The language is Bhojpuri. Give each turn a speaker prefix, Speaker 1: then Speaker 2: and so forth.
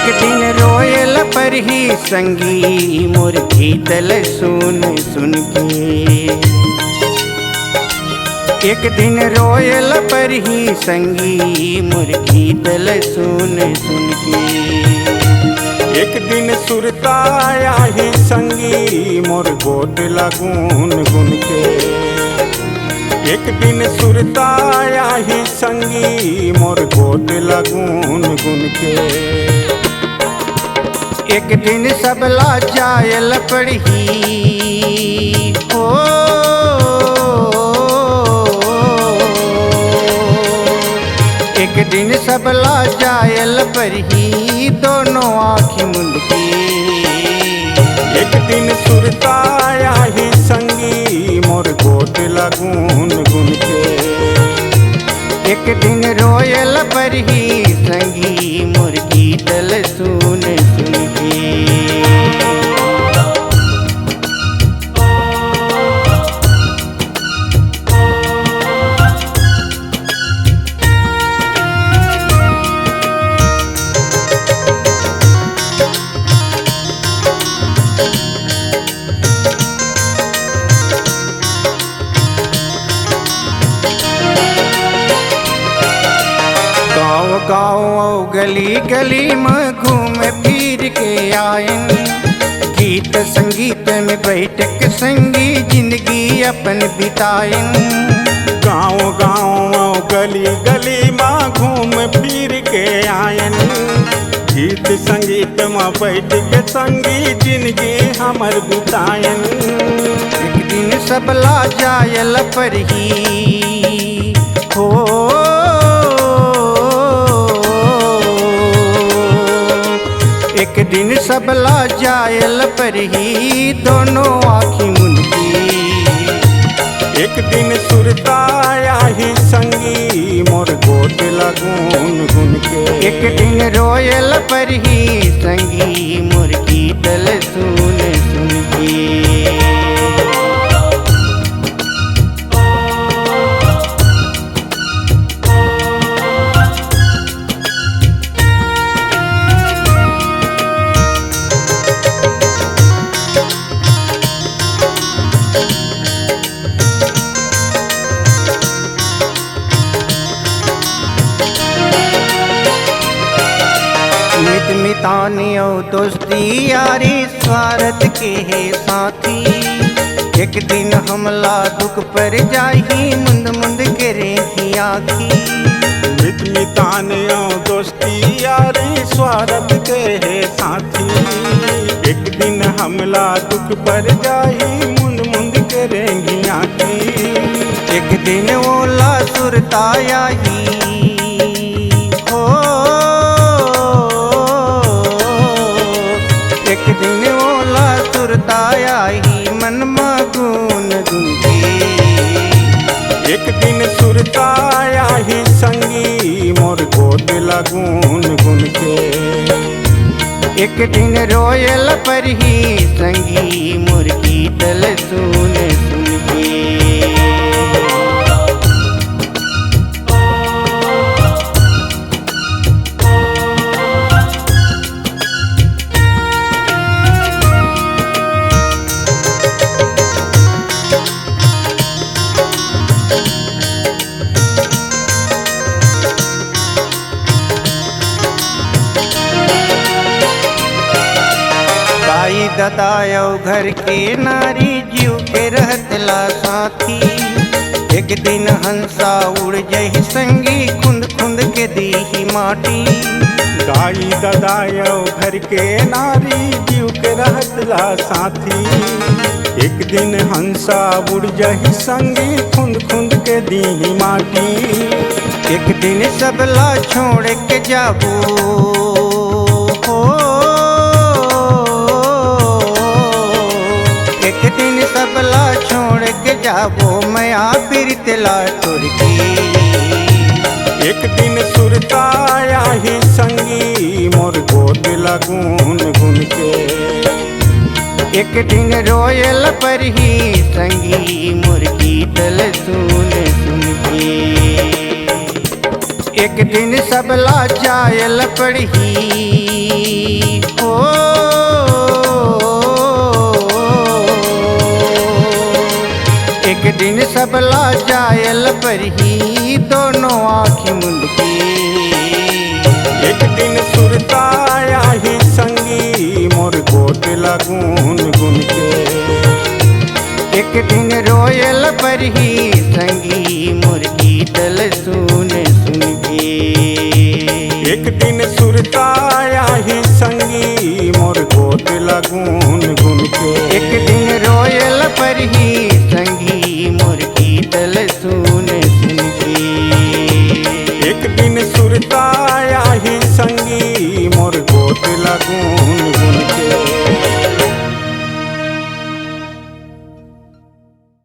Speaker 1: एक दिन रोयल पर ही संगी मोर गीतल सुन सुन के। एक दिन रोयल पर ही संगी मोर गीतल सुन सुन के।
Speaker 2: एक दिन सुरताया ही संगी मोर गोट लगून गुन के। एक दिन सुरताया ही संगी मोर गोट लगून गुन के।
Speaker 1: एक दिन सबला जायल पड़ी हो। एक दिन सबला जायल पड़ी दोनों आँखी मुंद की।
Speaker 2: एक दिन सुरताया ही संगी मोर गोट लगून गुन के।
Speaker 1: एक दिन रोयल पर ही संगी मोर गीतल सुन सुन के। गाँव गली गली में घूम फिर के आयन। गीत संगीत में बैठ के संगी जिंदगी अपन बितायन।
Speaker 2: गाँव गाँव गली गली में घूम फिर के आयन। गीत संगीत में बैठ के संगी जिंदगी हमर बितायन।
Speaker 1: एक दिन सबला जायल पर ही हो। एक दिन सबला जायल पर ही दोनों आँखी मुंद की।
Speaker 2: एक दिन सुरताया ही संगी मोर गोट लगून गुन के।
Speaker 1: एक दिन रोयल पर ही संगी मोर गीतल सुन सुन के। मितानी और दोस्ती यारी स्वार्थ के है साथी। एक दिन हमला दुख पर जाही मुंद मुंद के रेखी आखी।
Speaker 2: मितानी और दोस्ती यारी स्वार्थ के है साथी। एक दिन हमला दुख पर जाही मुंद मुंद के रेंगी आखी।
Speaker 1: एक दिन ओला सुरताया ही हो। एक दिन ओला सुरताया ही मन मगुन गुन के।
Speaker 2: एक दिन सुरताया ही संगी मोर गोट लगून गुन के।
Speaker 1: एक दिन रोयल पर ही संगी मोर गीतल सुन सुन के। ददायो घर के नारी जीव के रहतला साथी। एक दिन हंसा उड़ जही संगी खुंद खुंद के दी माटी।
Speaker 2: गाई ददायो घर के नारी जीव के रहतला साथी। एक दिन हंसा उड़ जही संगी खुंद खुंद के दी माटी।
Speaker 1: एक दिन सबला छोड़ के जाबो हो। एक दिन सबला छोड़ के जाबो मैं बिरतला तुर की।
Speaker 2: एक दिन सुरताया ही संगी मोर गोट लगून गुन के।
Speaker 1: एक दिन रोयल पर ही संगी मोर गीतल सुन सुन के। एक दिन सबला जायल पढ़ी हो। एक दिन सबला जायल पढ़ी दोनों आँखी मुंद की।
Speaker 2: एक दिन सुरताया ही संगी मोर गोट लगून गुन के।
Speaker 1: एक दिन रोयल पर ही संगी मुर्गी दल सुन सुन के।
Speaker 2: एक दिन सुरताया